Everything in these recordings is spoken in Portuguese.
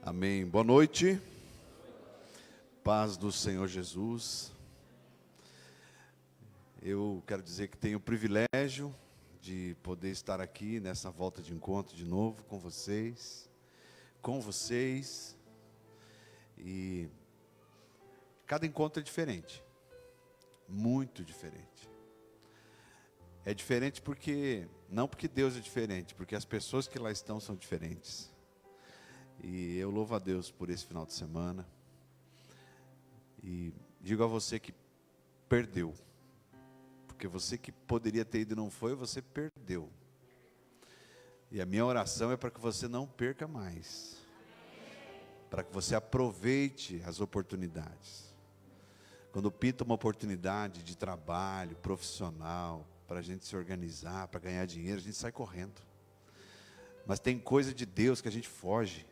Amém. Boa noite. Paz do Senhor Jesus. Eu quero dizer que tenho o privilégio de poder estar aqui nessa volta de encontro de novo com vocês. E cada encontro é diferente. Muito diferente. É diferente não porque Deus é diferente, porque as pessoas que lá estão são diferentes. E eu louvo a Deus por esse final de semana. E digo a você que perdeu. Porque você que poderia ter ido e não foi, você perdeu. E a minha oração é para que você não perca mais. Para que você aproveite as oportunidades. Quando pinta uma oportunidade de trabalho, profissional, para a gente se organizar, para ganhar dinheiro, a gente sai correndo. Mas tem coisa de Deus que a gente foge.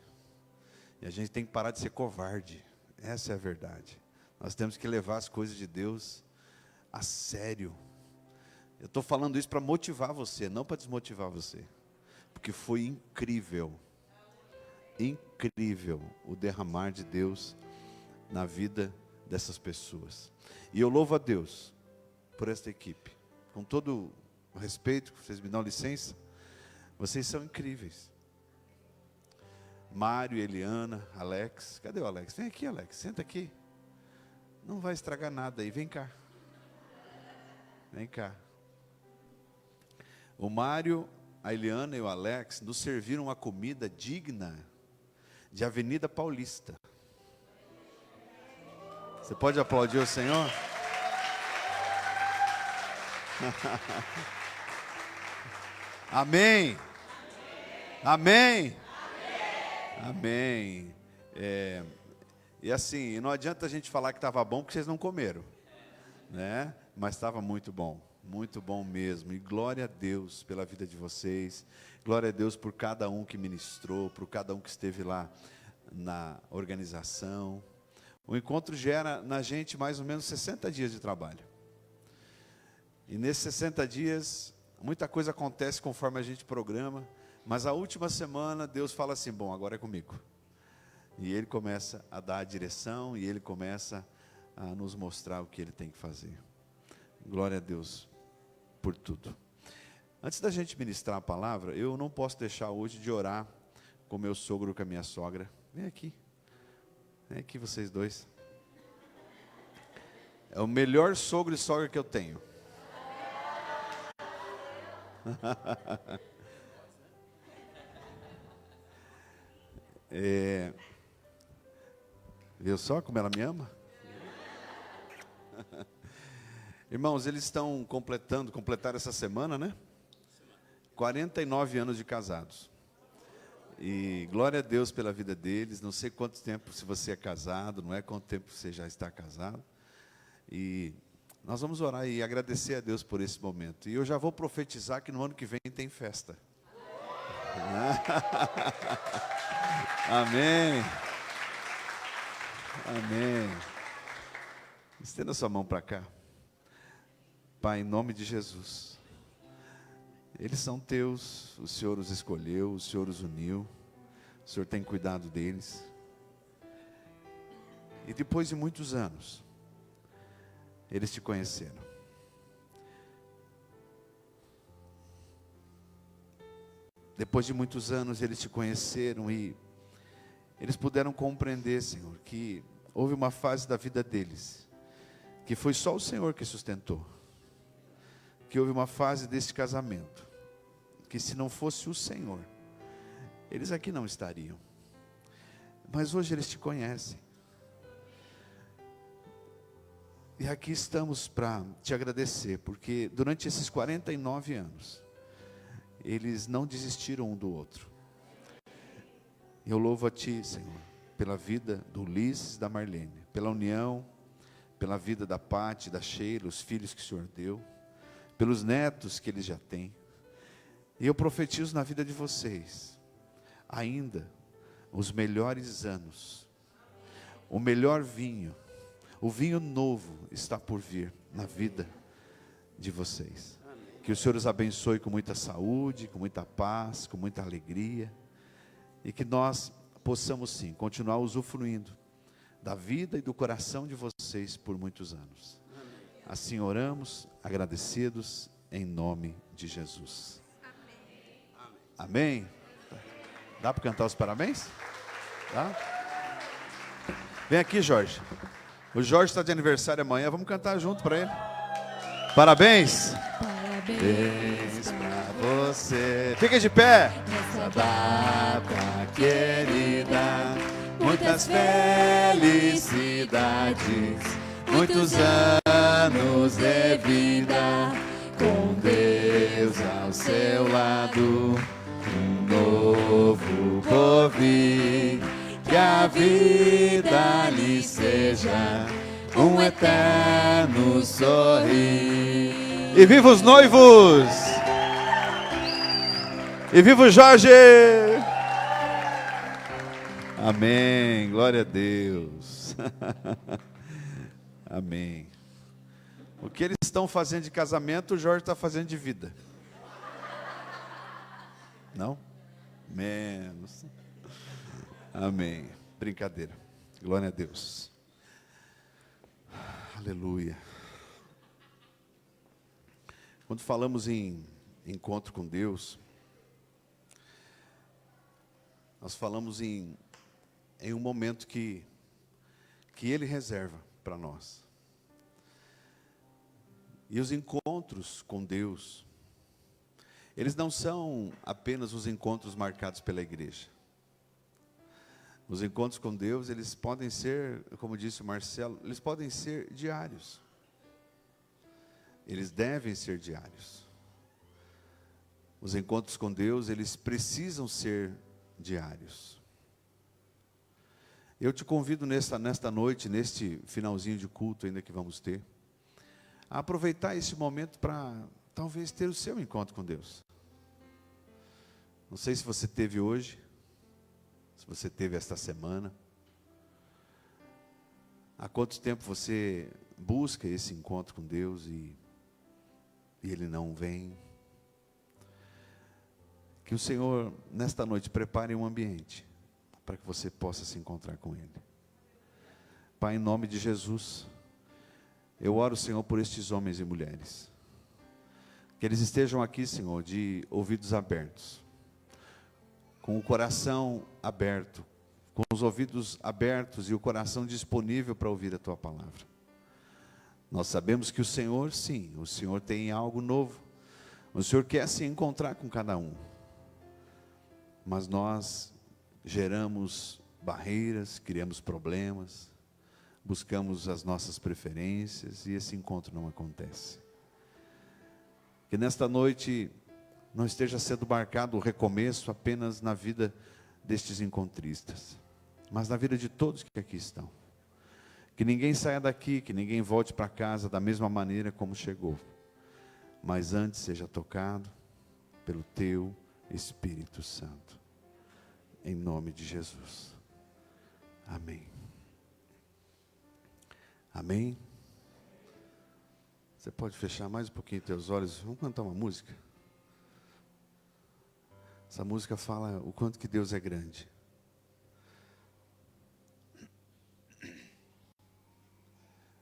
E a gente tem que parar de ser covarde. Essa é a verdade. Nós temos que levar as coisas de Deus a sério. Eu estou falando isso para motivar você, não para desmotivar você. Porque foi incrível. Incrível o derramar de Deus na vida dessas pessoas. E eu louvo a Deus por esta equipe. Com todo o respeito, vocês me dão licença. Vocês são incríveis. Mário, Eliana, Alex. Cadê o Alex? Vem aqui, Alex, senta aqui. Não vai estragar nada aí, vem cá. Vem cá. O Mário, a Eliana e o Alex nos serviram uma comida digna de Avenida Paulista. Você pode aplaudir o Senhor? Amém. Amém. Amém. E assim, não adianta a gente falar que estava bom porque vocês não comeram, né? Mas estava muito bom mesmo. E glória a Deus pela vida de vocês. Glória a Deus por cada um que ministrou, por cada um que esteve lá na organização. O encontro gera na gente mais ou menos 60 dias de trabalho. E nesses 60 dias, muita coisa acontece conforme a gente programa. Mas a última semana, Deus fala assim, bom, agora é comigo. E Ele começa a dar a direção, e Ele começa a nos mostrar o que Ele tem que fazer. Glória a Deus por tudo. Antes da gente ministrar a palavra, eu não posso deixar hoje de orar com meu sogro e com a minha sogra. Vem aqui vocês dois. É o melhor sogro e sogra que eu tenho. Viu só como ela me ama? Irmãos, eles estão completaram essa semana, né? 49 anos de casados. E glória a Deus pela vida deles. Não sei quanto tempo, se você é casado, não é quanto tempo você já está casado. E nós vamos orar e agradecer a Deus por esse momento. E eu já vou profetizar que no ano que vem tem festa. Amém. Amém. Estenda sua mão para cá. Pai, em nome de Jesus. Eles são teus, o Senhor os escolheu, o Senhor os uniu. O Senhor tem cuidado deles. E depois de muitos anos, eles te conheceram. Depois de muitos anos, eles te conheceram e eles puderam compreender, Senhor, que houve uma fase da vida deles, que foi só o Senhor que sustentou. Que houve uma fase desse casamento, que se não fosse o Senhor, eles aqui não estariam. Mas hoje eles te conhecem. E aqui estamos para te agradecer, porque durante esses 49 anos, eles não desistiram um do outro. Eu louvo a Ti, Senhor, pela vida do Ulisses e da Marlene, pela união, pela vida da Pati, da Sheila, os filhos que o Senhor deu, pelos netos que eles já têm. E eu profetizo na vida de vocês, ainda, os melhores anos, o melhor vinho, o vinho novo está por vir na vida de vocês. Que o Senhor os abençoe com muita saúde, com muita paz, com muita alegria. E que nós possamos sim continuar usufruindo da vida e do coração de vocês por muitos anos. Assim oramos, agradecidos, em nome de Jesus. Amém? Dá para cantar os parabéns? Tá? Vem aqui, Jorge. O Jorge está de aniversário amanhã, vamos cantar junto para ele. Parabéns! Parabéns para você. Fica de pé. Nessa data querida, muitas felicidades, muitos anos de vida, com Deus ao seu lado, um novo porvir, que a vida lhe seja um eterno sorrir. E viva os noivos! E viva o Jorge! Amém, glória a Deus. Amém. O que eles estão fazendo de casamento, o Jorge está fazendo de vida. Não? Menos. Amém. Brincadeira. Glória a Deus. Aleluia. Quando falamos em encontro com Deus, nós falamos em um momento que Ele reserva para nós. E os encontros com Deus, eles não são apenas os encontros marcados pela igreja. Os encontros com Deus, eles podem ser, como disse o Marcelo, eles podem ser diários. Eles devem ser diários. Os encontros com Deus, eles precisam ser diários. Eu te convido nesta noite, neste finalzinho de culto ainda que vamos ter, a aproveitar esse momento para talvez ter o seu encontro com Deus. Não sei se você teve hoje, se você teve esta semana. Há quanto tempo você busca esse encontro com Deus e Ele não vem? Que o Senhor, nesta noite, prepare um ambiente para que você possa se encontrar com Ele. Pai, em nome de Jesus, eu oro, Senhor, por estes homens e mulheres. Que eles estejam aqui, Senhor, de ouvidos abertos, com o coração aberto, com os ouvidos abertos e o coração disponível para ouvir a Tua palavra. Nós sabemos que o Senhor, sim, o Senhor tem algo novo. O Senhor quer se encontrar com cada um. Mas nós geramos barreiras, criamos problemas, buscamos as nossas preferências e esse encontro não acontece. Que nesta noite não esteja sendo marcado o recomeço apenas na vida destes encontristas, mas na vida de todos que aqui estão. Que ninguém saia daqui, que ninguém volte para casa da mesma maneira como chegou, mas antes seja tocado pelo Teu Espírito Santo, em nome de Jesus. Amém. Amém. Você pode fechar mais um pouquinho teus olhos. Vamos cantar uma música. Essa música fala o quanto que Deus é grande.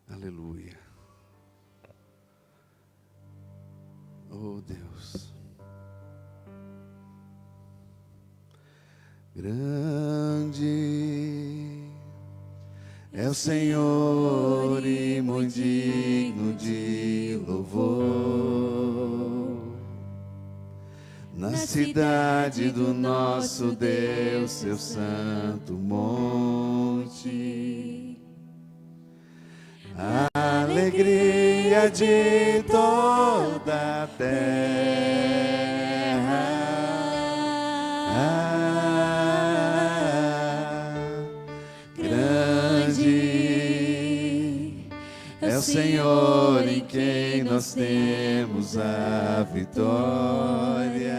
Aleluia. Oh Deus. Grande é o Senhor e muito digno de louvor. Na cidade do nosso Deus, seu santo monte, a alegria de toda a terra. É o Senhor em quem nós temos a vitória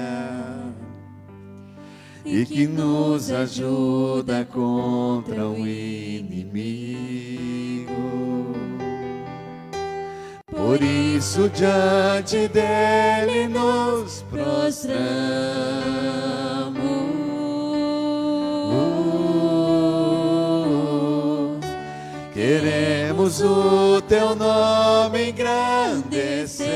e que nos ajuda contra o inimigo. Por isso diante dele nos prostramos. Queremos o teu nome engrandecer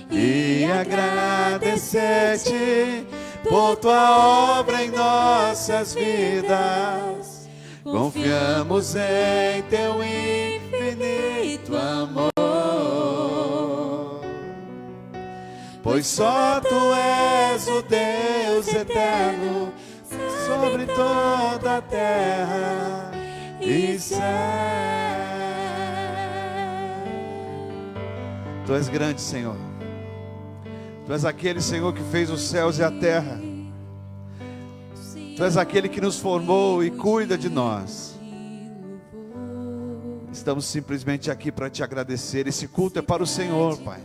e agradecer-te por tua obra em nossas vidas. Confiamos em teu infinito amor, pois só tu és o Deus eterno sobre toda a terra e céu. Tu és grande, Senhor. Tu és aquele, Senhor, que fez os céus e a terra. Tu és aquele que nos formou e cuida de nós. Estamos simplesmente aqui para te agradecer. Esse culto é para o Senhor, Pai.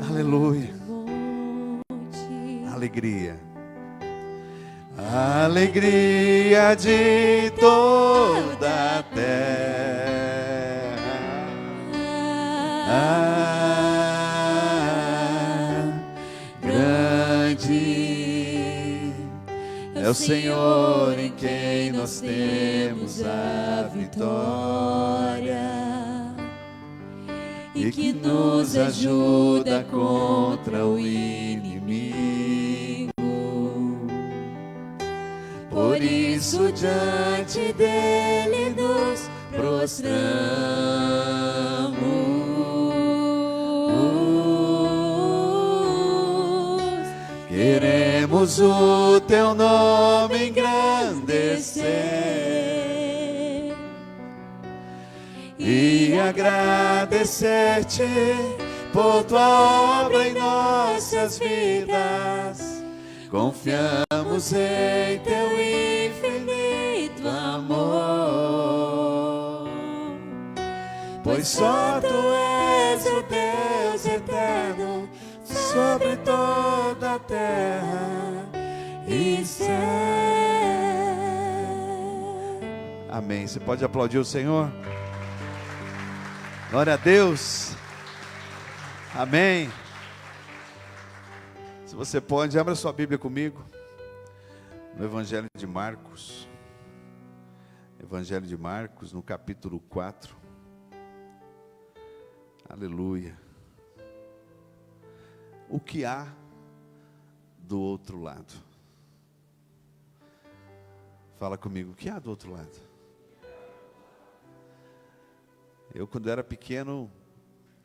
Aleluia. Alegria. Alegria de toda a terra. Grande é o Senhor em quem nós temos a vitória e que nos ajuda contra o inimigo. Por isso diante dele nos prostramos. Queremos o teu nome engrandecer e agradecer-te por tua obra em nossas vidas. Confiamos em teu infinito amor, pois só tu és o Deus eterno sobre toda a terra e céu. Amém. Você pode aplaudir o Senhor? Glória a Deus. Amém. Se você pode, abra sua Bíblia comigo no Evangelho de Marcos. Evangelho de Marcos, no capítulo 4. Aleluia. O que há do outro lado? Fala comigo, o que há do outro lado? Eu, quando era pequeno,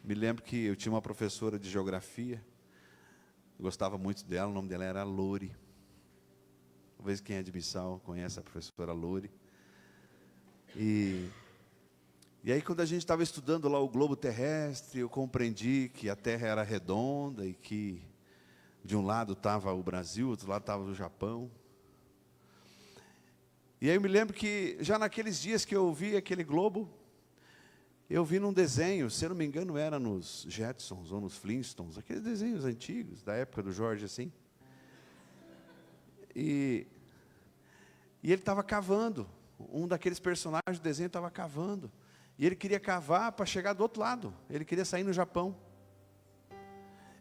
me lembro que eu tinha uma professora de geografia. Gostava muito dela, o nome dela era Lore. Talvez quem é de Missal conhece a professora Lore. E aí quando a gente estava estudando lá o globo terrestre, eu compreendi que a Terra era redonda e que de um lado estava o Brasil, do outro lado estava o Japão. E aí eu me lembro que já naqueles dias que eu vi aquele globo, eu vi num desenho, se eu não me engano era nos Jetsons ou nos Flintstones, aqueles desenhos antigos, da época do Jorge, assim. E ele estava cavando, um daqueles personagens do desenho estava cavando. E ele queria cavar para chegar do outro lado, ele queria sair no Japão.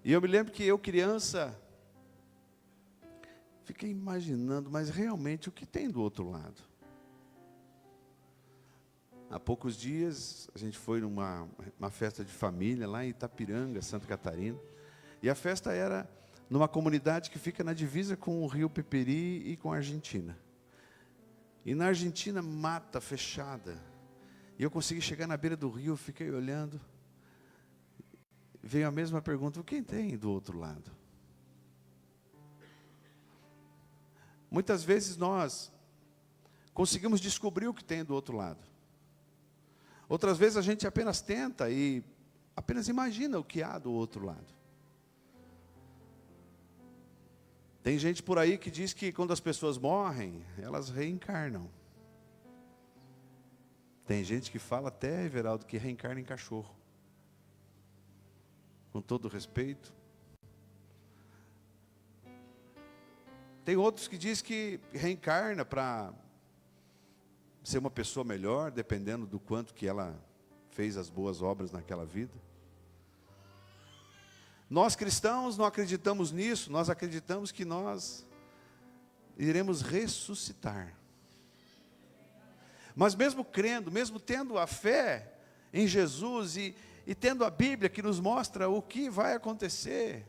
E eu me lembro que eu, criança, fiquei imaginando, mas realmente o que tem do outro lado? Há poucos dias, a gente foi numa festa de família lá em Itapiranga, Santa Catarina. E a festa era numa comunidade que fica na divisa com o Rio Peperi e com a Argentina. E na Argentina, mata fechada. E eu consegui chegar na beira do rio, fiquei olhando. Veio a mesma pergunta, o que tem do outro lado? Muitas vezes nós conseguimos descobrir o que tem do outro lado. Outras vezes a gente apenas tenta e apenas imagina o que há do outro lado. Tem gente por aí que diz que quando as pessoas morrem, elas reencarnam. Tem gente que fala até, Everaldo, que reencarna em cachorro. Com todo respeito. Tem outros que dizem que reencarna para ser uma pessoa melhor, dependendo do quanto que ela fez as boas obras naquela vida. Nós cristãos não acreditamos nisso, nós acreditamos que nós iremos ressuscitar. Mas mesmo crendo, mesmo tendo a fé em Jesus e tendo a Bíblia que nos mostra o que vai acontecer,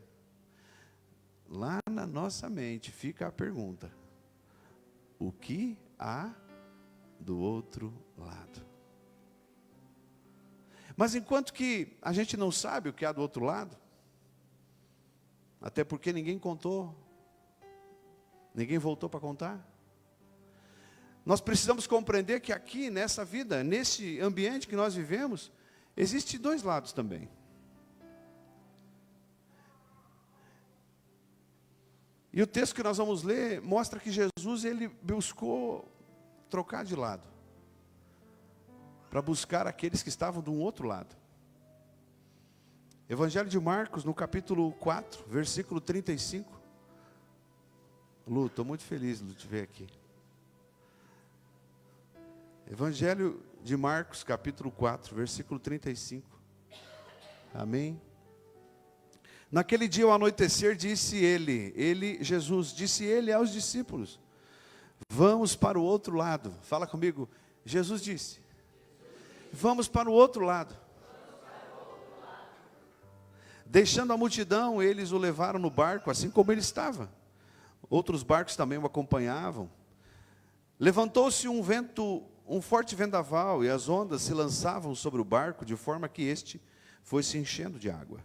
lá na nossa mente fica a pergunta: o que há do outro lado? Mas enquanto que a gente não sabe o que há do outro lado, até porque ninguém contou, ninguém voltou para contar, nós precisamos compreender que aqui nessa vida, nesse ambiente que nós vivemos, existem dois lados também. E o texto que nós vamos ler mostra que Jesus, ele buscou trocar de lado, para buscar aqueles que estavam do outro lado. Evangelho de Marcos, no capítulo 4, versículo 35. Lu, estou muito feliz de te ver aqui. Evangelho de Marcos, capítulo 4, versículo 35. Amém? Naquele dia ao anoitecer, disse Jesus, disse ele aos discípulos: vamos para o outro lado. Fala comigo. Jesus disse: vamos para o outro lado. Deixando a multidão, eles o levaram no barco, assim como ele estava. Outros barcos também o acompanhavam. Levantou-se um forte vendaval, e as ondas se lançavam sobre o barco, de forma que este foi se enchendo de água.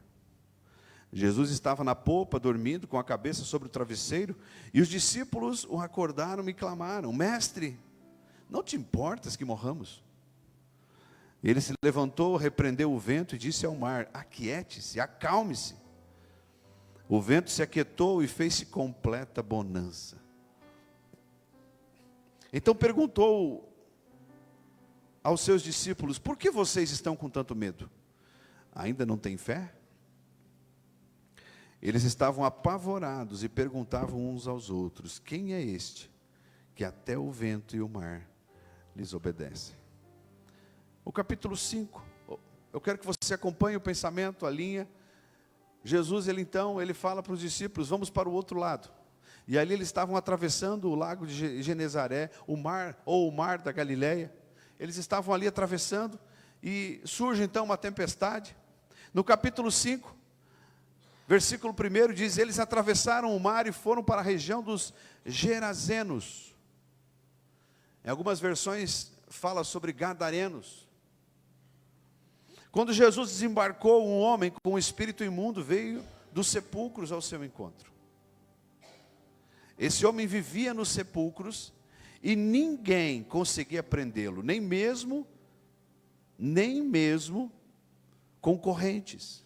Jesus estava na popa, dormindo, com a cabeça sobre o travesseiro, e os discípulos o acordaram e clamaram: mestre, não te importas que morramos? Ele se levantou, repreendeu o vento e disse ao mar: aquiete-se, acalme-se. O vento se aquietou e fez-se completa bonança. Então perguntou aos seus discípulos: por que vocês estão com tanto medo? Ainda não têm fé? Eles estavam apavorados e perguntavam uns aos outros: quem é este, que até o vento e o mar lhes obedecem? O capítulo 5, eu quero que você acompanhe o pensamento, a linha. Jesus, ele fala para os discípulos: vamos para o outro lado. E ali eles estavam atravessando o lago de Genezaré, o mar da Galileia. Eles estavam ali atravessando, e surge então uma tempestade. No capítulo 5, versículo 1 diz: eles atravessaram o mar e foram para a região dos Gerazenos. Em algumas versões fala sobre Gadarenos. Quando Jesus desembarcou, um homem com um espírito imundo veio dos sepulcros ao seu encontro. Esse homem vivia nos sepulcros e ninguém conseguia prendê-lo, nem mesmo com correntes.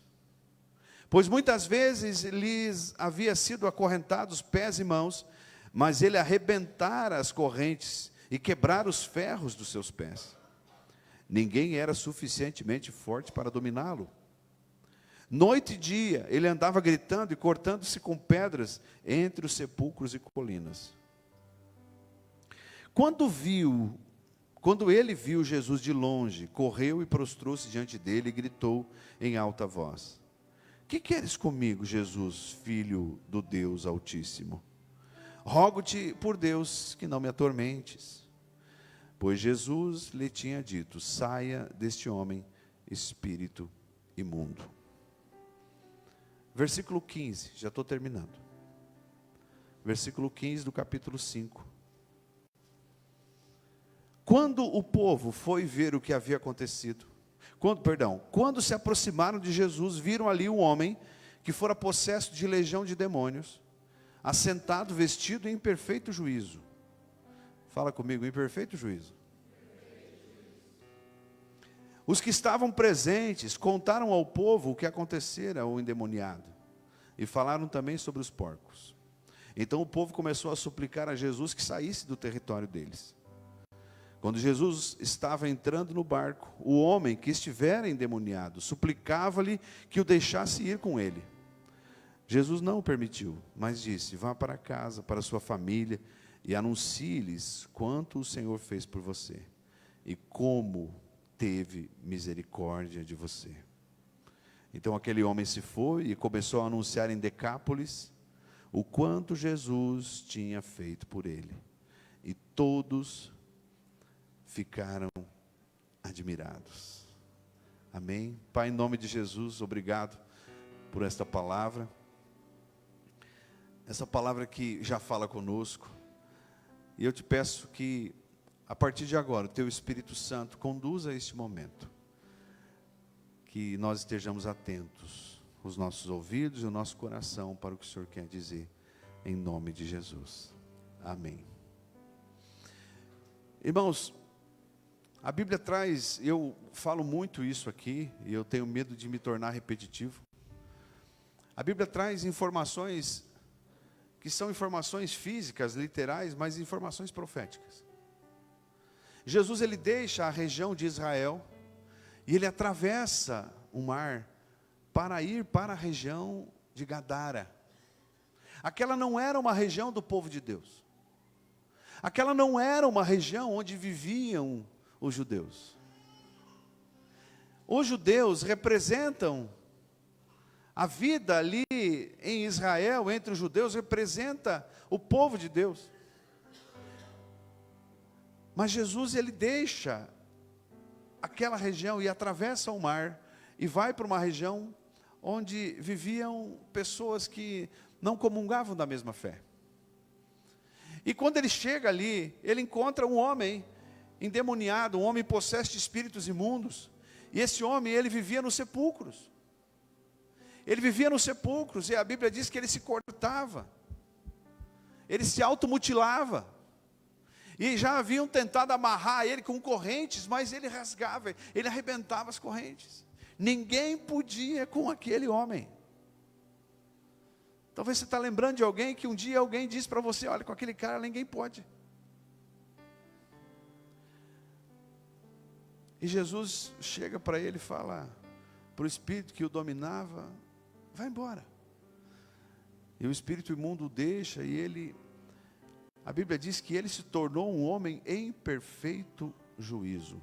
Pois muitas vezes lhes havia sido acorrentados pés e mãos, mas ele arrebentara as correntes e quebrara os ferros dos seus pés. Ninguém era suficientemente forte para dominá-lo. Noite e dia, ele andava gritando e cortando-se com pedras entre os sepulcros e colinas. Quando ele viu Jesus de longe, correu e prostrou-se diante dele e gritou em alta voz: que queres comigo, Jesus, filho do Deus Altíssimo? Rogo-te por Deus que não me atormentes. Pois Jesus lhe tinha dito: saia deste homem, espírito imundo. Versículo 15, já estou terminando. Versículo 15 do capítulo 5. Quando o povo foi ver o que havia acontecido, quando se aproximaram de Jesus, viram ali um homem que fora possesso de legião de demônios, assentado, vestido em perfeito juízo. Fala comigo, em perfeito juízo. Os que estavam presentes contaram ao povo o que acontecera ao endemoniado, e falaram também sobre os porcos. Então o povo começou a suplicar a Jesus que saísse do território deles. Quando Jesus estava entrando no barco, o homem que estivera endemoniado suplicava-lhe que o deixasse ir com ele. Jesus não o permitiu, mas disse: vá para casa, para sua família, e anuncie-lhes quanto o Senhor fez por você, e como teve misericórdia de você. Então aquele homem se foi e começou a anunciar em Decápolis o quanto Jesus tinha feito por ele. E todos ficaram admirados. Amém? Pai, em nome de Jesus, obrigado por esta palavra. Essa palavra que já fala conosco. E eu te peço que, a partir de agora, o Teu Espírito Santo conduza este momento. Que nós estejamos atentos, os nossos ouvidos e o nosso coração para o que o Senhor quer dizer, em nome de Jesus. Amém. Irmãos, a Bíblia traz, eu falo muito isso aqui, e eu tenho medo de me tornar repetitivo. A Bíblia traz informações que são informações físicas, literais, mas informações proféticas. Jesus, ele deixa a região de Israel, e ele atravessa o mar para ir para a região de Gadara. Aquela não era uma região do povo de Deus. Aquela não era uma região onde viviam os judeus. Os judeus representam a vida ali em Israel, entre os judeus, representa o povo de Deus. Mas Jesus, ele deixa aquela região e atravessa o mar e vai para uma região onde viviam pessoas que não comungavam da mesma fé. E quando ele chega ali, ele encontra um homem endemoniado, um homem possesso de espíritos imundos. E esse homem, ele vivia nos sepulcros. Ele vivia nos sepulcros, e a Bíblia diz que ele se cortava. Ele se automutilava. E já haviam tentado amarrar ele com correntes, mas ele rasgava, ele arrebentava as correntes. Ninguém podia com aquele homem. Talvez você está lembrando de alguém que um dia alguém disse para você: olha, com aquele cara ninguém pode. E Jesus chega para ele e fala para o espírito que o dominava: vai embora. E o espírito imundo o deixa, e ele, a Bíblia diz que ele se tornou um homem em perfeito juízo.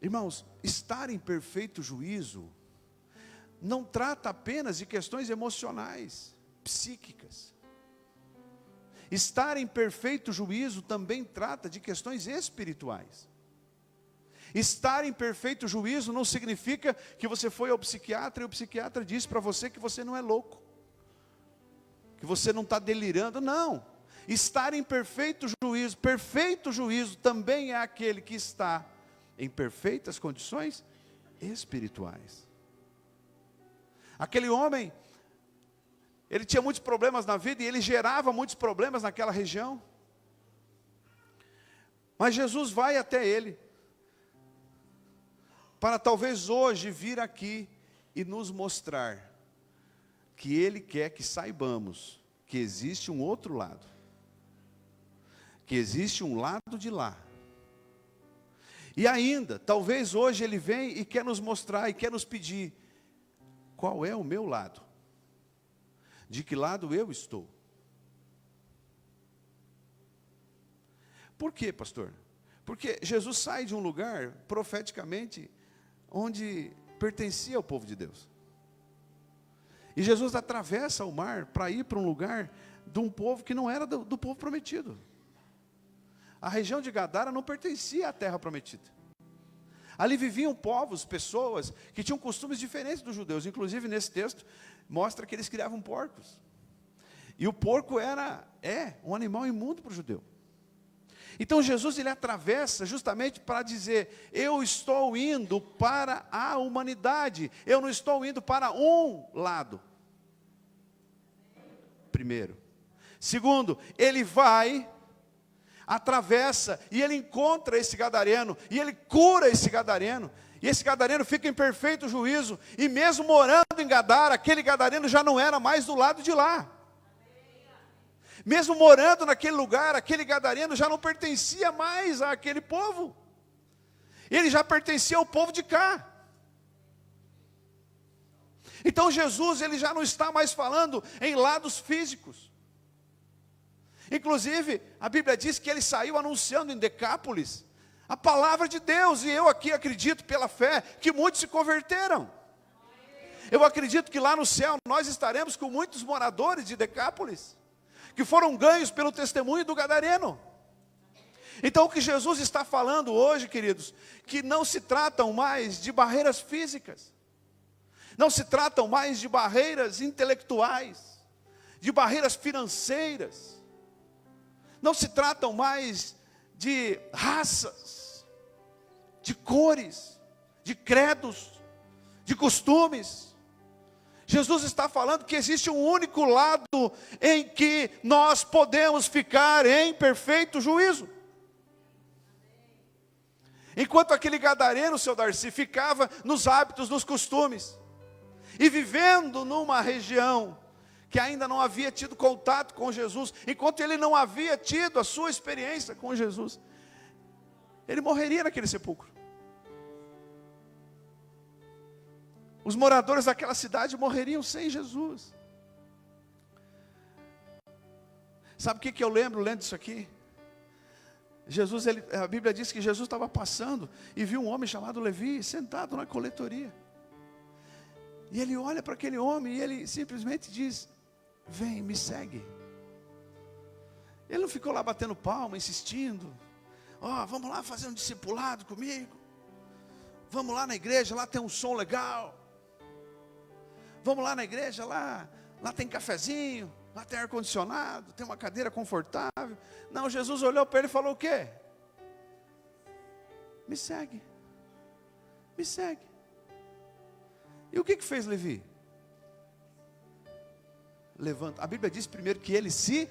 Irmãos, estar em perfeito juízo não trata apenas de questões emocionais, psíquicas. Estar em perfeito juízo também trata de questões espirituais. Estar em perfeito juízo não significa que você foi ao psiquiatra e o psiquiatra disse para você que você não é louco, que você não está delirando. Não. Estar em perfeito juízo também é aquele que está em perfeitas condições espirituais. Aquele homem, ele tinha muitos problemas na vida e ele gerava muitos problemas naquela região. Mas Jesus vai até ele, para talvez hoje vir aqui e nos mostrar que ele quer que saibamos que existe um outro lado, que existe um lado de lá. E ainda, talvez hoje ele vem e quer nos mostrar e quer nos pedir: qual é o meu lado? De que lado eu estou? Por quê, pastor? Porque Jesus sai de um lugar, profeticamente, onde pertencia ao povo de Deus. E Jesus atravessa o mar para ir para um lugar de um povo que não era do povo prometido. A região de Gadara não pertencia à terra prometida. Ali viviam povos, pessoas que tinham costumes diferentes dos judeus. Inclusive nesse texto mostra que eles criavam porcos. E o porco é um animal imundo para o judeu. Então Jesus, ele atravessa justamente para dizer: eu estou indo para a humanidade, eu não estou indo para um lado. Primeiro. Segundo, ele vai, atravessa e ele encontra esse gadareno, e ele cura esse gadareno, e esse gadareno fica em perfeito juízo, e mesmo morando em Gadara, aquele gadareno já não era mais do lado de lá. Mesmo morando naquele lugar, aquele gadareno já não pertencia mais àquele povo. Ele já pertencia ao povo de cá. Então Jesus, ele já não está mais falando em lados físicos. Inclusive, a Bíblia diz que ele saiu anunciando em Decápolis a palavra de Deus. E eu aqui acredito pela fé que muitos se converteram. Eu acredito que lá no céu nós estaremos com muitos moradores de Decápolis, que foram ganhos pelo testemunho do gadareno. Então o que Jesus está falando hoje, queridos, que não se tratam mais de barreiras físicas, não se tratam mais de barreiras intelectuais, de barreiras financeiras, não se tratam mais de raças, de cores, de credos, de costumes. Jesus está falando que existe um único lado em que nós podemos ficar em perfeito juízo. Enquanto aquele gadareno, seu Darcy, ficava nos hábitos, nos costumes, e vivendo numa região que ainda não havia tido contato com Jesus, enquanto ele não havia tido a sua experiência com Jesus, ele morreria naquele sepulcro. Os moradores daquela cidade morreriam sem Jesus. Sabe o que eu lembro lendo isso aqui? A Bíblia diz que Jesus estava passando e viu um homem chamado Levi sentado na coletoria. E ele olha para aquele homem e ele simplesmente diz: vem, me segue. Ele não ficou lá batendo palma, insistindo: vamos lá fazer um discipulado comigo. Vamos lá na igreja, lá tem um som legal. Vamos lá na igreja, lá tem cafezinho, lá tem ar-condicionado, tem uma cadeira confortável. Não, Jesus olhou para ele e falou o quê? Me segue. Me segue. E o que fez Levi? Levanta. A Bíblia diz primeiro que ele se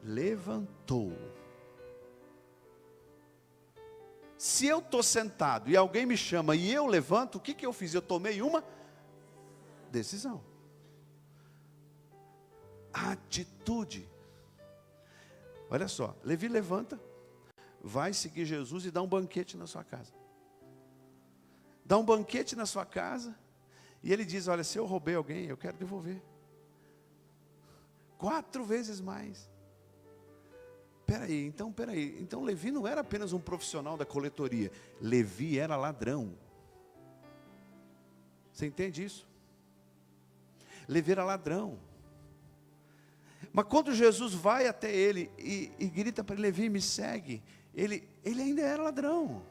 levantou. Se eu estou sentado e alguém me chama e eu levanto, o que eu fiz? Eu tomei uma decisão. Atitude. Olha só, Levi levanta, vai seguir Jesus e dá um banquete na sua casa. Dá um banquete na sua casa e ele diz: olha, se eu roubei alguém, eu quero devolver 4 vezes mais. Peraí, então Levi não era apenas um profissional da coletoria, Levi era ladrão. Você entende isso? Levi era ladrão. Mas quando Jesus vai até ele e grita para ele: Levi, me segue, ele ainda era ladrão.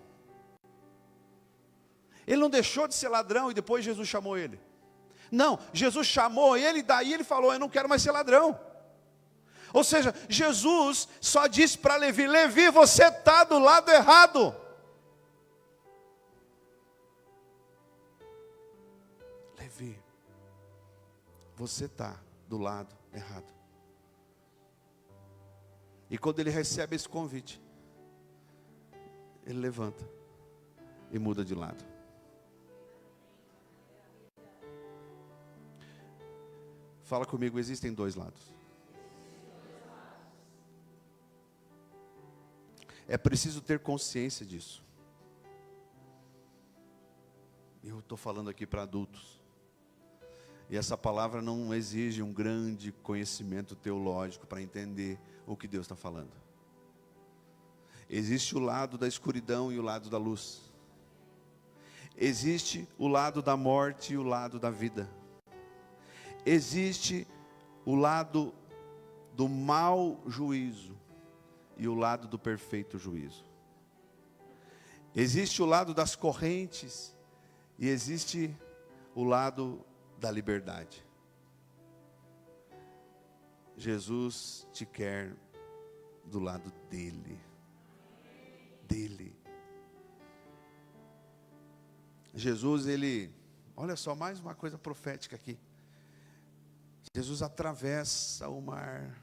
Ele não deixou de ser ladrão e depois Jesus chamou ele. Não, Jesus chamou ele e daí ele falou: eu não quero mais ser ladrão. Ou seja, Jesus só disse para Levi: Levi, você está do lado errado. Levi, você está do lado errado. E quando ele recebe esse convite, ele levanta e muda de lado. Fala comigo, existem 2 lados. É preciso ter consciência disso. Eu estou falando aqui para adultos. E essa palavra não exige um grande conhecimento teológico para entender o que Deus está falando. Existe o lado da escuridão e o lado da luz. Existe o lado da morte e o lado da vida. Existe o lado do mau juízo e o lado do perfeito juízo. Existe o lado das correntes e existe o lado da liberdade. Jesus te quer do lado dele. Dele. Jesus, olha só, mais uma coisa profética aqui. Jesus atravessa o mar.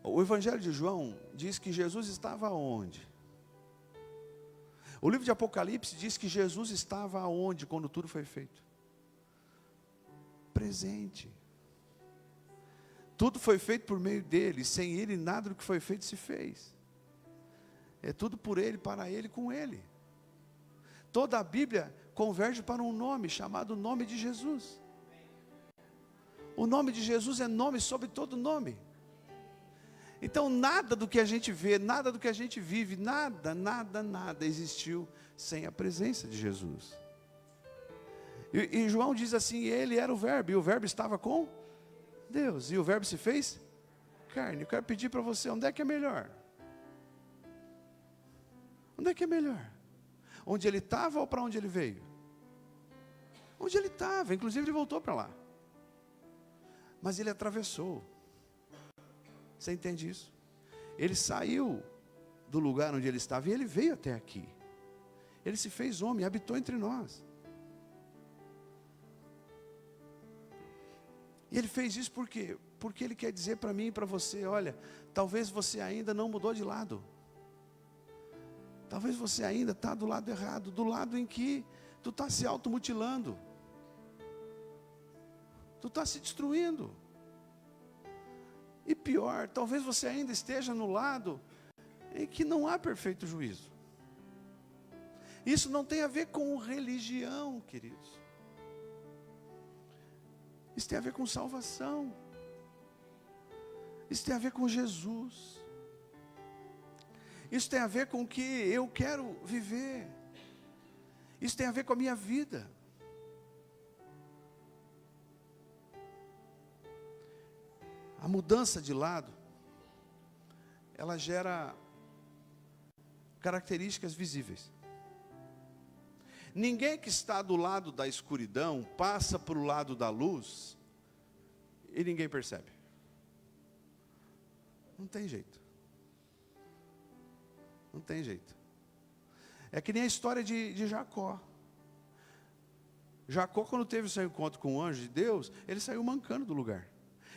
O Evangelho de João diz que Jesus estava onde? O livro de Apocalipse diz que Jesus estava aonde quando tudo foi feito? Presente. Tudo foi feito por meio dele, sem ele nada do que foi feito se fez. É tudo por ele, para ele, com ele. Toda a Bíblia converge para um nome chamado nome de Jesus. O nome de Jesus é nome sobre todo nome. Então nada do que a gente vê, nada do que a gente vive, nada existiu sem a presença de Jesus. E João diz assim: ele era o verbo, e o verbo estava com Deus. E o verbo se fez carne. Eu quero pedir para você, onde é que é melhor? Onde é que é melhor? Onde ele estava ou para onde ele veio? Onde ele estava, inclusive ele voltou para lá. Mas ele atravessou. Você entende isso? Ele saiu do lugar onde ele estava e ele veio até aqui. Ele se fez homem, habitou entre nós. E ele fez isso por quê? Porque ele quer dizer para mim e para você, olha, talvez você ainda não mudou de lado. Talvez você ainda está do lado errado, do lado em que tu está se automutilando. Tu está se destruindo. E pior, talvez você ainda esteja no lado em que não há perfeito juízo. Isso não tem a ver com religião, queridos. Isso tem a ver com salvação. Isso tem a ver com Jesus. Isso tem a ver com o que eu quero viver. Isso tem a ver com a minha vida. A mudança de lado, ela gera características visíveis. Ninguém que está do lado da escuridão passa para o lado da luz e ninguém percebe. Não tem jeito. Não tem jeito. É que nem a história de Jacó. Jacó, quando teve o seu encontro com o anjo de Deus, ele saiu mancando do lugar.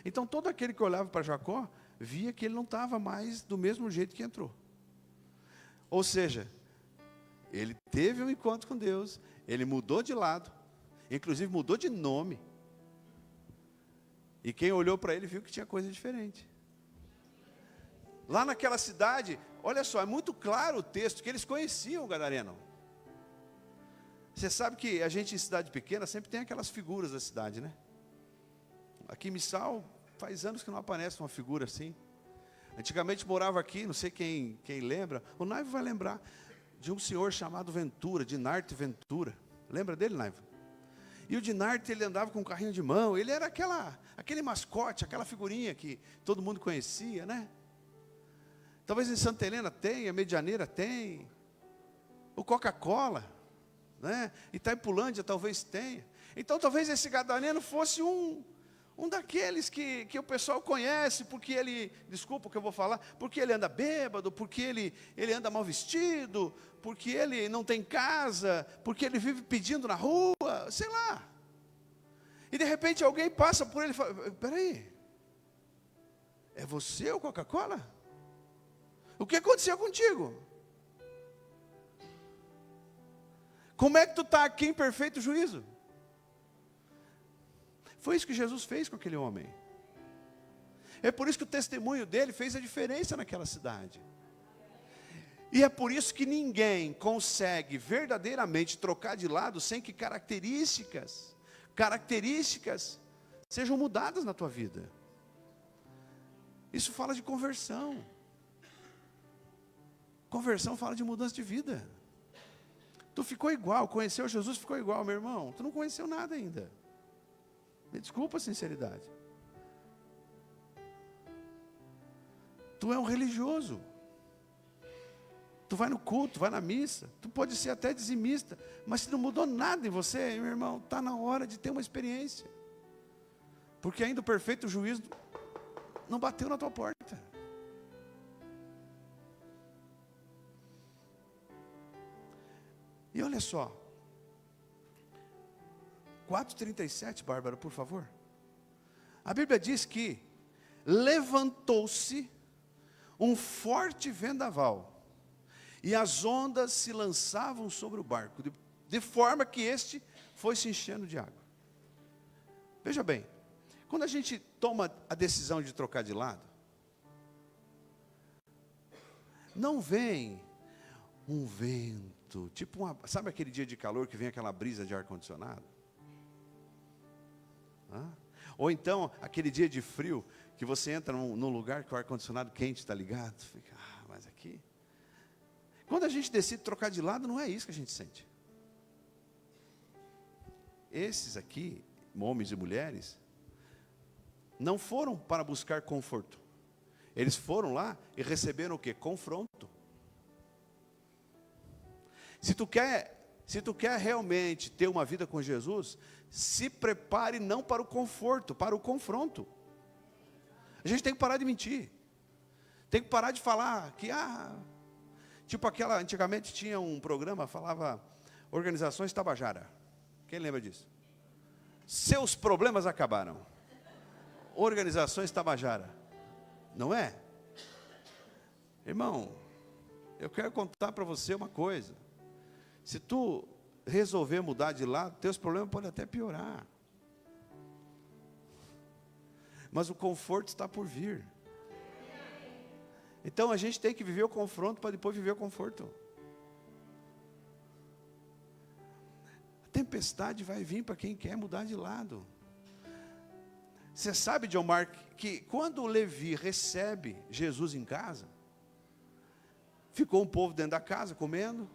Então, todo aquele que olhava para Jacó, via que ele não estava mais do mesmo jeito que entrou. Ou seja, ele teve um encontro com Deus, ele mudou de lado, inclusive mudou de nome. E quem olhou para ele viu que tinha coisa diferente. Lá naquela cidade, olha só, é muito claro o texto, que eles conheciam o gadareno. Você sabe que a gente em cidade pequena sempre tem aquelas figuras da cidade, né? Aqui em Missal, faz anos que não aparece uma figura assim. Antigamente morava aqui, não sei quem lembra, o Naivo vai lembrar, de um senhor chamado Ventura, Dinarte Ventura. Lembra dele, Naivo? E o Dinarte, ele andava com um carrinho de mão, ele era aquele mascote, aquela figurinha que todo mundo conhecia, né? Talvez em Santa Helena tenha, Medianeira tem, o Coca-Cola, né? Itaipulândia talvez tenha. Então talvez esse gadareno fosse um daqueles que o pessoal conhece, porque ele, desculpa o que eu vou falar, porque ele anda bêbado, porque ele anda mal vestido, porque ele não tem casa, porque ele vive pedindo na rua, sei lá. E de repente alguém passa por ele e fala, peraí, é você o Coca-Cola? O que aconteceu contigo? Como é que tu está aqui em perfeito juízo? Foi isso que Jesus fez com aquele homem. É por isso que o testemunho dele fez a diferença naquela cidade. E é por isso que ninguém consegue verdadeiramente trocar de lado sem que características sejam mudadas na tua vida. Isso fala de conversão. Conversão fala de mudança de vida. Tu ficou igual, conheceu Jesus, ficou igual, meu irmão. Tu não conheceu nada ainda. Me desculpa a sinceridade. Tu é um religioso. Tu vai no culto, vai na missa. Tu pode ser até dizimista. Mas se não mudou nada em você, meu irmão, está na hora de ter uma experiência. Porque ainda o perfeito juízo não bateu na tua porta. E olha só. 4:37, Bárbara, por favor. A Bíblia diz que levantou-se um forte vendaval, e as ondas se lançavam sobre o barco, de forma que este foi se enchendo de água. Veja bem, quando a gente toma a decisão de trocar de lado, não vem um vento, tipo sabe aquele dia de calor que vem aquela brisa de ar-condicionado? Ou então, aquele dia de frio, que você entra num lugar que o ar-condicionado quente está ligado, fica, mas aqui... Quando a gente decide trocar de lado, não é isso que a gente sente. Esses aqui, homens e mulheres, não foram para buscar conforto. Eles foram lá e receberam o quê? Confronto. Se tu quer realmente ter uma vida com Jesus, se prepare não para o conforto, para o confronto. A gente tem que parar de mentir. Tem que parar de falar que, tipo antigamente tinha um programa, falava Organizações Tabajara. Quem lembra disso? Seus problemas acabaram. Organizações Tabajara. Não é? Irmão, eu quero contar para você uma coisa. Se tu resolver mudar de lado, teus problemas podem até piorar. Mas o conforto está por vir. Então a gente tem que viver o confronto para depois viver o conforto. A tempestade vai vir para quem quer mudar de lado. Você sabe, John Mark, que quando Levi recebe Jesus em casa, ficou um povo dentro da casa comendo.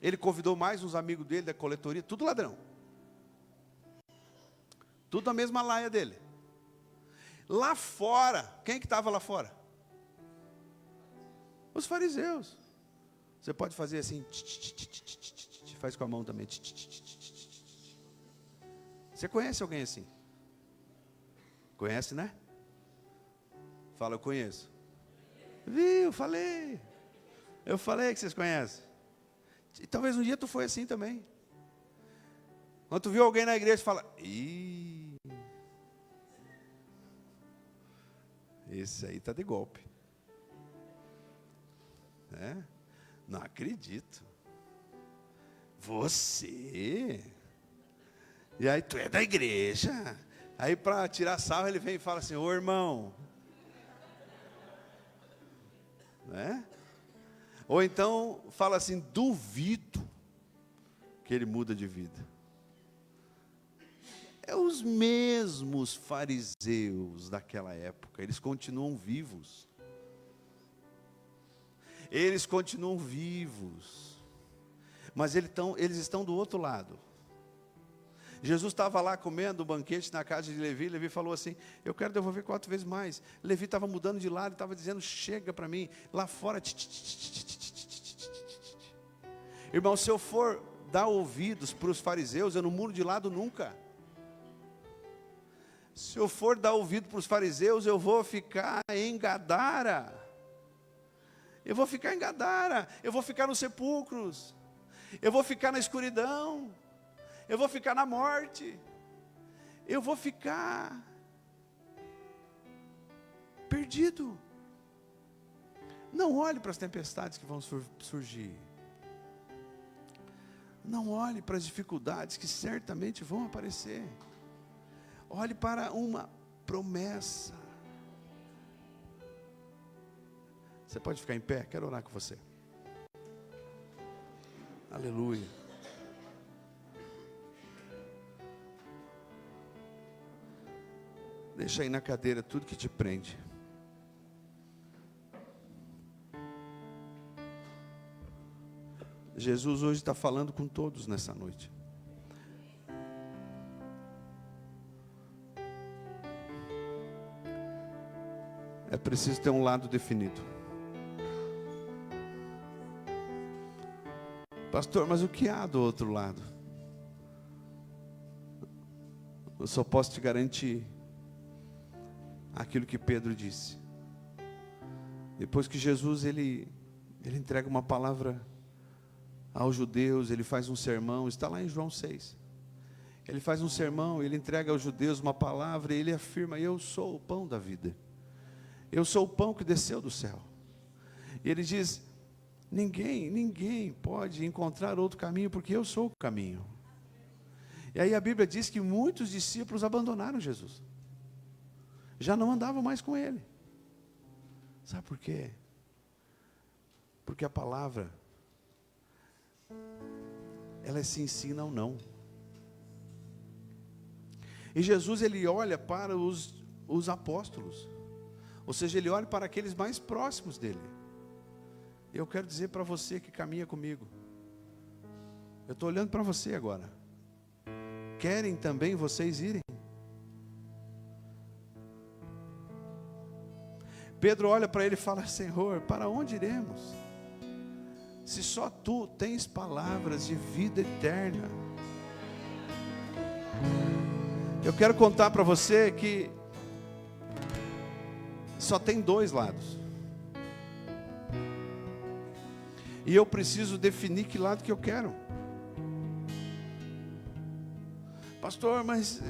Ele convidou mais uns amigos dele da coletoria, tudo ladrão. Tudo a mesma laia dele. Lá fora, quem que estava lá fora? Os fariseus. Você pode fazer assim, faz com a mão também. Você conhece alguém assim? Conhece, né? Fala, eu conheço. Viu, falei. Eu falei que vocês conhecem. E talvez um dia tu foi assim também. Quando tu viu alguém na igreja, fala, esse aí está de golpe. Não acredito. Você? E aí tu é da igreja? Aí para tirar sarro ele vem e fala assim, ô irmão. Né? Ou então fala assim, duvido que ele muda de vida. É os mesmos fariseus daquela época, eles continuam vivos. Eles continuam vivos. Mas eles estão do outro lado. Jesus estava lá comendo um banquete na casa de Levi. Levi falou assim, eu quero devolver 4 vezes mais. Levi estava mudando de lado, estava dizendo, chega para mim. Lá fora, irmão, se eu for dar ouvidos para os fariseus, eu não mudo de lado nunca. Se eu for dar ouvido para os fariseus, eu vou ficar em Gadara. Eu vou ficar em Gadara. Eu vou ficar nos sepulcros. Eu vou ficar na escuridão. Eu vou ficar na morte. Eu vou ficar perdido. Não olhe para as tempestades que vão surgir. Não olhe para as dificuldades que certamente vão aparecer. Olhe para uma promessa. Você pode ficar em pé? Quero orar com você. Aleluia. Deixa aí na cadeira tudo que te prende. Jesus hoje está falando com todos nessa noite. É preciso ter um lado definido. Pastor, mas o que há do outro lado? Eu só posso te garantir aquilo que Pedro disse. Depois que Jesus ele entrega uma palavra aos judeus, ele faz um sermão, está lá em João 6. Ele faz um sermão, ele entrega aos judeus uma palavra e ele afirma, eu sou o pão da vida. Eu sou o pão que desceu do céu. E ele diz, ninguém pode encontrar outro caminho, porque eu sou o caminho. E aí a Bíblia diz que muitos discípulos abandonaram Jesus. Já não andavam mais com ele. Sabe por quê? Porque a palavra, ela se ensina ou não. E Jesus, ele olha para os apóstolos. Ou seja, ele olha para aqueles mais próximos dele. Eu quero dizer para você que caminha comigo. Eu estou olhando para você agora. Querem também vocês irem? Pedro olha para ele e fala: Senhor, para onde iremos? Se só tu tens palavras de vida eterna. Eu quero contar para você que só tem dois lados. E eu preciso definir que lado que eu quero. Pastor, mas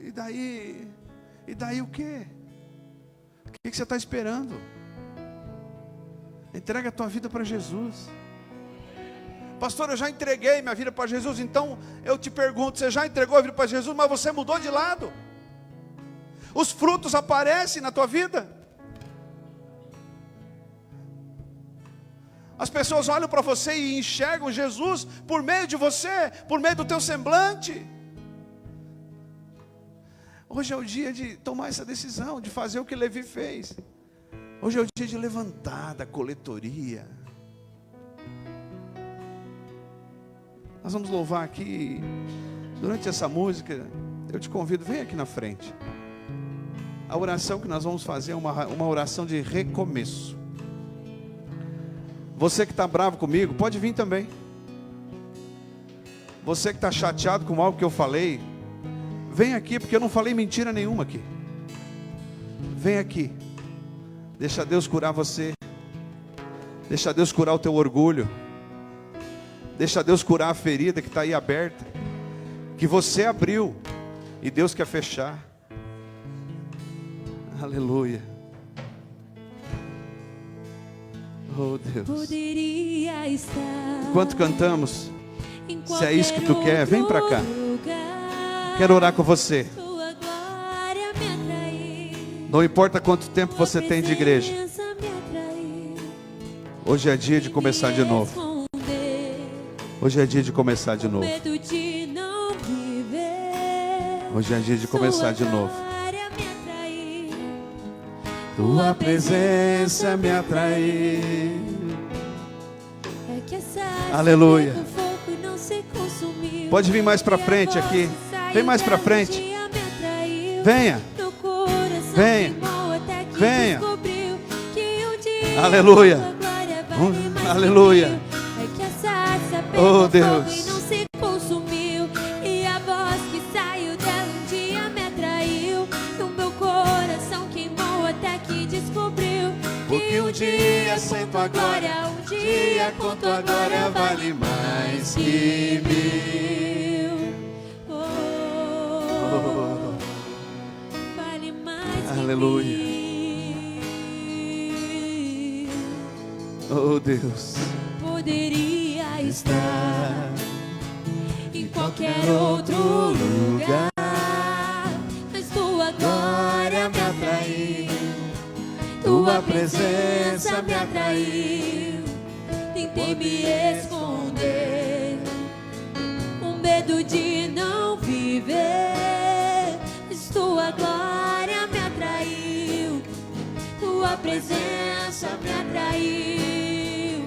e daí? E daí o quê? O que você está esperando? Entrega a tua vida para Jesus. Pastor, eu já entreguei minha vida para Jesus. Então eu te pergunto, você já entregou a vida para Jesus, mas você mudou de lado? Os frutos aparecem na tua vida? As pessoas olham para você e enxergam Jesus por meio de você, por meio do teu semblante. Hoje é o dia de tomar essa decisão, de fazer o que Levi fez. Hoje é o dia de levantar da coletoria. Nós vamos louvar aqui. Durante essa música, eu te convido, vem aqui na frente. A oração que nós vamos fazer é uma oração de recomeço. Você que está bravo comigo, pode vir também. Você que está chateado com algo que eu falei, vem aqui, porque eu não falei mentira nenhuma aqui. Vem aqui. Deixa Deus curar você. Deixa Deus curar o teu orgulho. Deixa Deus curar a ferida que está aí aberta, que você abriu e Deus quer fechar. Aleluia. Oh Deus. Poderia estar. Enquanto cantamos, se é isso que tu quer, vem para cá. Quero orar com você. Não importa quanto tempo você tem de igreja. Hoje é dia de começar de novo. Hoje é dia de começar de novo. Hoje é dia de começar de novo. Tua presença me atraiu. Aleluia. Pode vir mais para frente aqui. Vem mais para frente. Venha. Venha. Venha. Aleluia. Aleluia. Oh Deus. Porque um dia sem tua glória, um dia com tua glória vale mais que mil. Vale mais que Aleluia. mil. Oh Deus. Poderia estar em qualquer outro lugar, mas tua glória me atraiu. Tua presença me atraiu. Tentei me esconder, o medo de não viver, mas tua glória me atraiu. Tua presença me atraiu.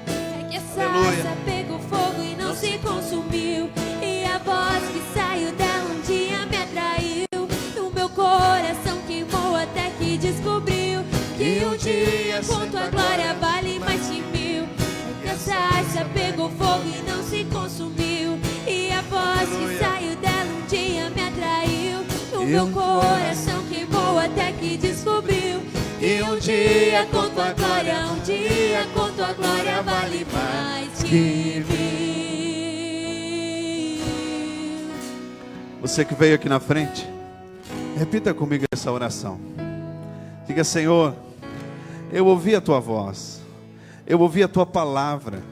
É que a sarça pegou fogo e não se consumiu, e a voz que saiu dela um dia me atraiu. O meu coração queimou até que descobriu que um dia com tua glória vale mais que mil. É que a sarça pegou fogo e não se consumiu, e a voz que saiu dela um dia me atraiu. O meu coração queimou até que descobriu que um dia com tua glória, um dia com tua glória vale mais que mil. Você que veio aqui na frente, repita comigo essa oração. Diga: Senhor, eu ouvi a tua voz, eu ouvi a tua palavra,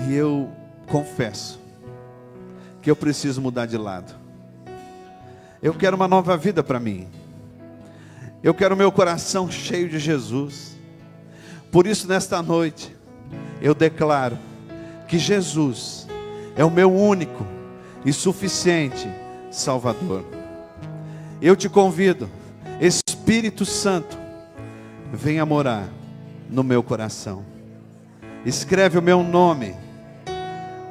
e eu confesso que eu preciso mudar de lado. Eu quero uma nova vida para mim. Eu quero meu coração cheio de Jesus. Por isso, nesta noite, eu declaro que Jesus é o meu único e suficiente Salvador. Eu te convido, Espírito Santo, venha morar no meu coração. Escreve o meu nome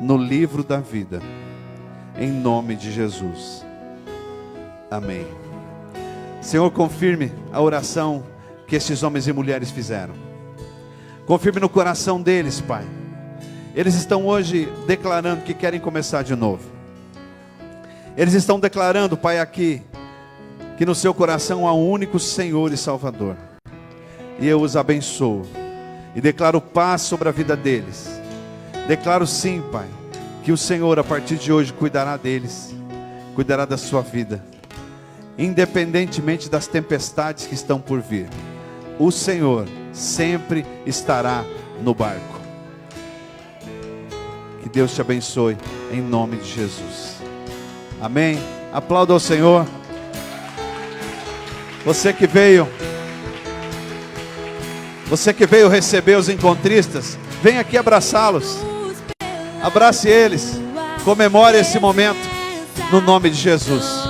no livro da vida, em nome de Jesus. Amém. Senhor, confirme a oração que esses homens e mulheres fizeram. Confirme no coração deles, Pai. Eles estão hoje declarando que querem começar de novo. Eles estão declarando, Pai, aqui, que no seu coração há um único Senhor e Salvador. E eu os abençoo. E declaro paz sobre a vida deles. Declaro sim, Pai, que o Senhor a partir de hoje cuidará deles. Cuidará da sua vida. Independentemente das tempestades que estão por vir. O Senhor sempre estará no barco. Que Deus te abençoe em nome de Jesus. Amém. Aplauda ao Senhor. Você que veio receber os encontristas, vem aqui abraçá-los. Abrace eles. Comemore esse momento no nome de Jesus.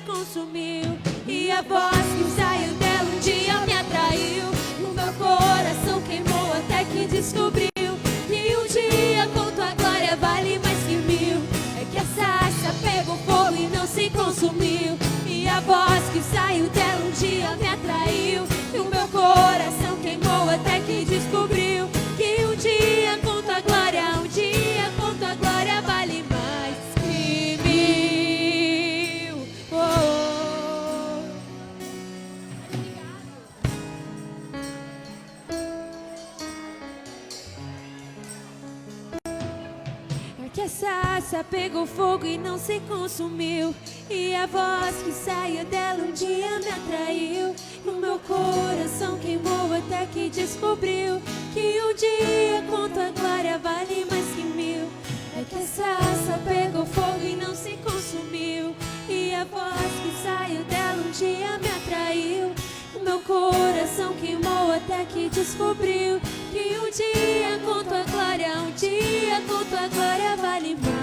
Consumiu, e a voz que saiu dela um dia me atraiu. O meu coração queimou até que descobriu que um dia com tua glória vale mais que mil. É que a sarça pegou fogo e não se consumiu, e a voz que saiu dela um dia me atraiu. E o meu coração queimou até que descobriu que um dia com tua glória, um dia com tua glória vale mais que mil. Que a sarça pegou fogo e não se consumiu, e a voz que saiu dela um dia me atraiu. E o meu coração queimou até que descobriu que um dia com tua glória vale mais que mil. É que a sarça pegou fogo e não se consumiu, e a voz que saiu dela um dia me atraiu. O meu coração queimou até que descobriu que um dia com tua glória, um dia com tua glória vale mais.